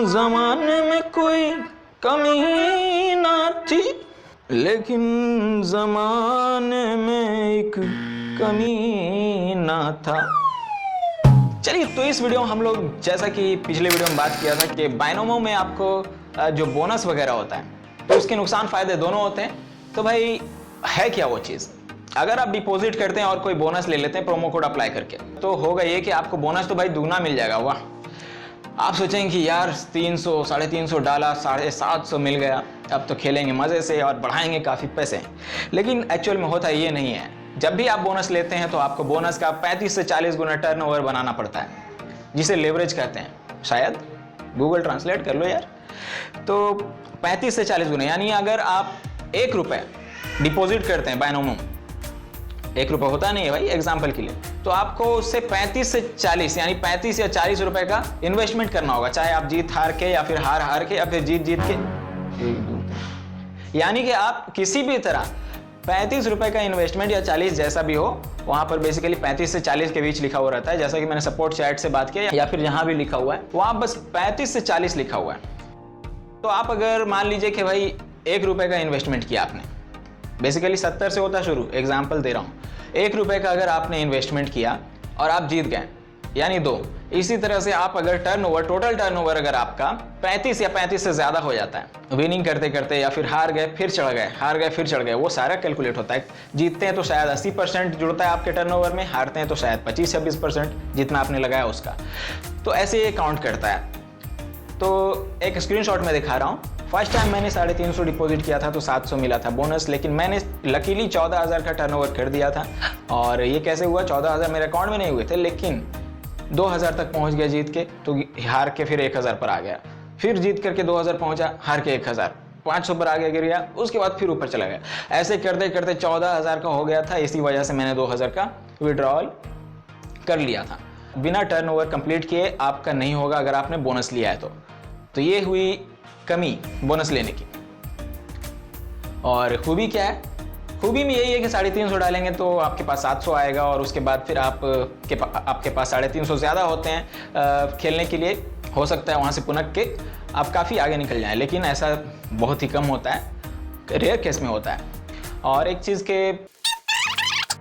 जमाने में कोई कमी ना थी, लेकिन जमाने में एक कमी ना था। चलिए, तो इस वीडियो में हम लोग, जैसा कि पिछले वीडियो में बात किया था कि बाइनोमो में आपको जो बोनस वगैरह होता है तो उसके नुकसान फायदे दोनों होते हैं। तो भाई है क्या वो चीज़? अगर आप डिपॉजिट करते हैं और कोई बोनस ले लेते हैं प्रोमो कोड अप्लाई करके, तो होगा ये कि आपको बोनस तो भाई दुगना मिल जाएगा। वाह, आप सोचेंगे कि यार 300 350 डाला, 750 मिल गया, अब तो खेलेंगे मज़े से और बढ़ाएंगे काफ़ी पैसे। लेकिन एक्चुअल में होता ये नहीं है। जब भी आप बोनस लेते हैं तो आपको बोनस का 35 से 40 गुना टर्नओवर बनाना पड़ता है, जिसे लेवरेज कहते हैं। शायद गूगल ट्रांसलेट कर लो यार। तो 35 से 40 गुना, यानी अगर आप 1 रुपये डिपॉजिट करते हैं बाइनोमो, 1 रुपये होता नहीं है भाई एग्जाम्पल के लिए, तो आपको उससे 35 से 40 यानी 35 या 40 रुपए का इन्वेस्टमेंट करना होगा, चाहे आप जीत हार के या फिर हार हार के या फिर जीत जीत के। यानी कि आप किसी भी तरह 35 रुपए का इन्वेस्टमेंट या 40 जैसा भी हो, वहां पर बेसिकली 35 से 40 के बीच लिखा हुआ रहता है। जैसा कि मैंने सपोर्ट चैट से बात किया या फिर जहां भी लिखा हुआ है वहां बस 35 से 40 लिखा हुआ है। तो आप अगर मान लीजिए कि भाई 1 रुपये का इन्वेस्टमेंट किया आपने, बेसिकली 70 से होता शुरू, एग्जाम्पल दे रहा हूँ। 1 रुपये का अगर आपने इन्वेस्टमेंट किया और आप जीत गए, यानी 2। इसी तरह से आप अगर टोटल टर्नओवर अगर आपका 35 या 35 से ज़्यादा हो जाता है, विनिंग करते करते, या फिर हार गए फिर चढ़ गए, हार गए फिर चढ़ गए, वो सारा कैलकुलेट होता है। जीतते हैं तो शायद 80% जुड़ता है आपके टर्नओवर में, हारते हैं तो शायद 25-26% जितना आपने लगाया उसका। तो ऐसे ये काउंट करता है। तो एक स्क्रीनशॉट में दिखा रहा हूँ। फर्स्ट टाइम मैंने 350 डिपॉजिट किया था तो 700 मिला था बोनस, लेकिन मैंने लकीली 14,000 का टर्नओवर कर दिया था। और ये कैसे हुआ? 14,000 मेरे अकाउंट में नहीं हुए थे, लेकिन 2,000 तक पहुंच गया जीत के, तो हार के फिर 1,000 पर आ गया, फिर जीत करके 2,000 पहुंचा, हार के 1,000, 500 पर आ गया, गिर गया, उसके बाद फिर ऊपर चला गया। ऐसे करते करते 14,000 का हो गया था। इसी वजह से मैंने 2,000 का विड्रॉल कर लिया था। बिना टर्नओवर कंप्लीट किए आपका नहीं होगा अगर आपने बोनस लिया है तो ये हुई कमी बोनस लेने की। और खूबी क्या है? खूबी में यही है कि 350 डालेंगे तो आपके पास 700 आएगा, और उसके बाद फिर आपके पास 350 ज़्यादा होते हैं खेलने के लिए। हो सकता है वहाँ से पुनः के आप काफ़ी आगे निकल जाएं, लेकिन ऐसा बहुत ही कम होता है, रेयर केस में होता है। और एक चीज़ के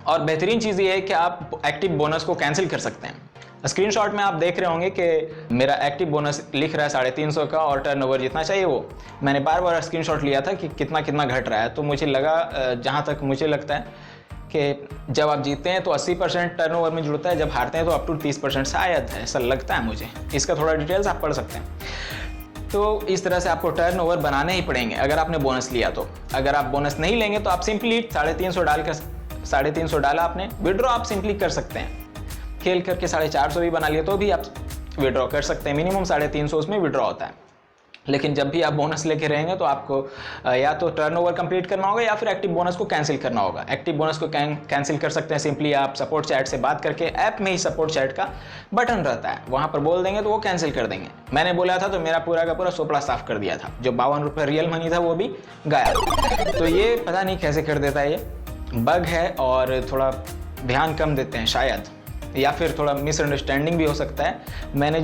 और बेहतरीन चीज़ ये है कि आप एक्टिव बोनस को कैंसिल कर सकते हैं। स्क्रीनशॉट में आप देख रहे होंगे कि मेरा एक्टिव बोनस लिख रहा है 350 का, और टर्नओवर जितना चाहिए वो मैंने बार बार स्क्रीनशॉट लिया था कि कितना कितना घट रहा है। तो मुझे लगा, जहाँ तक मुझे लगता है कि जब आप जीतते हैं तो 80% टर्नओवर में जुड़ता है, जब हारते हैं तो अप टू 30% शायद है, ऐसा लगता है मुझे। इसका थोड़ा डिटेल्स आप पढ़ सकते हैं। तो इस तरह से आपको टर्नओवर बनाने ही पड़ेंगे अगर आपने बोनस लिया तो। अगर आप बोनस नहीं लेंगे तो आप सिंपली 350 डालकर 350 डाला आपने, विड्रॉ आप सिंपली कर सकते हैं। खेल करके 450 भी बना लिया तो भी आप विड्रॉ कर सकते हैं। मिनिमम 350 उसमें विड्रॉ होता है। लेकिन जब भी आप बोनस लेके रहेंगे तो आपको या तो टर्नओवर कंप्लीट करना होगा या फिर एक्टिव बोनस को कैंसिल करना होगा। एक्टिव बोनस को कैंसिल कर सकते हैं सिंपली आप सपोर्ट चैट से बात करके। ऐप में ही सपोर्ट चैट का बटन रहता है, वहाँ पर बोल देंगे तो वो कैंसिल कर देंगे। मैंने बोला था तो मेरा पूरा का पूरा सोपड़ा साफ कर दिया था। जो 52 रुपये रियल मनी था वो भी गायब। तो ये पता नहीं कैसे कर देता है, ये बग है और थोड़ा ध्यान कम देते हैं शायद, या फिर थोड़ा मिसअंडरस्टैंडिंग भी हो सकता है। मैंने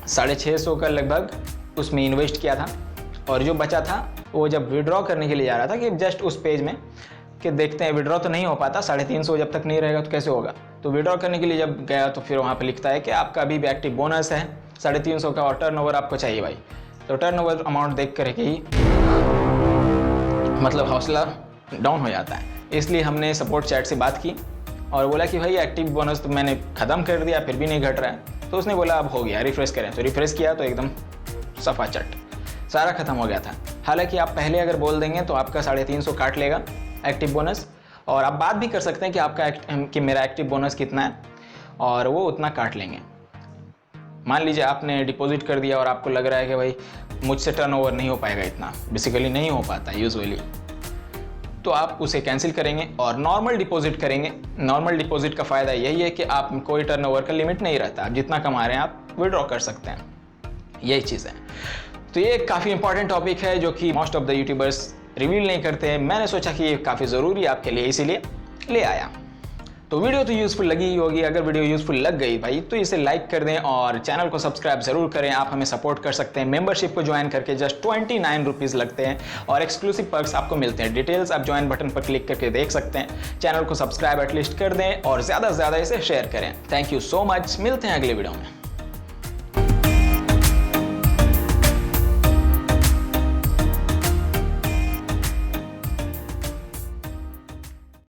650 का लगभग उसमें इन्वेस्ट किया था, और जो बचा था वो जब विड्रॉ करने के लिए जा रहा था कि जस्ट उस पेज में कि देखते हैं विड्रॉ तो नहीं हो पाता, 350 जब तक नहीं रहेगा तो कैसे होगा। तो विड्रॉ करने के लिए जब गया तो फिर वहाँ पे लिखता है कि आपका अभी भी एक्टिव बोनस है 350 का, और टर्नओवर आपको चाहिए भाई। तो टर्नओवर अमाउंट देख करके ही मतलब हौसला डाउन हो जाता है। इसलिए हमने सपोर्ट चैट से बात की और बोला कि भाई एक्टिव बोनस तो मैंने ख़त्म कर दिया, फिर भी नहीं घट रहा है। तो उसने बोला अब हो गया, रिफ्रेश करें। तो रिफ्रेश किया तो एकदम सफ़ा चट सारा ख़त्म हो गया था। हालांकि आप पहले अगर बोल देंगे तो आपका 350 काट लेगा एक्टिव बोनस, और आप बात भी कर सकते हैं कि आपका कि मेरा एक्टिव बोनस कितना है, और वो उतना काट लेंगे। मान लीजिए आपने डिपॉजिट कर दिया और आपको लग रहा है कि भाई मुझसे टर्नओवर नहीं हो पाएगा इतना, बेसिकली नहीं हो पाता यूजुअली, तो आप उसे कैंसिल करेंगे और नॉर्मल डिपॉजिट करेंगे। नॉर्मल डिपॉजिट का फ़ायदा यही है कि आप कोई टर्नओवर का लिमिट नहीं रहता, आप जितना कमा रहे हैं आप विड्रॉ कर सकते हैं। यही चीज़ है। तो ये काफ़ी इंपॉर्टेंट टॉपिक है जो कि most of the YouTubers reveal नहीं करते हैं। मैंने सोचा कि ये काफ़ी ज़रूरी है आपके लिए, इसीलिए ले आया। तो वीडियो तो यूजफुल लगी ही होगी। अगर वीडियो यूजफुल लग गई भाई तो इसे लाइक कर दें और चैनल को सब्सक्राइब जरूर करें। आप हमें सपोर्ट कर सकते हैं मेंबरशिप को ज्वाइन करके, जस्ट 29 रुपीज़ लगते हैं और एक्सक्लूसिव पर्क्स आपको मिलते हैं। डिटेल्स आप ज्वाइन बटन पर क्लिक करके देख सकते हैं। चैनल को सब्सक्राइब एटलीस्ट कर दें और ज़्यादा से ज़्यादा इसे शेयर करें। थैंक यू सो मच, मिलते हैं अगले वीडियो में।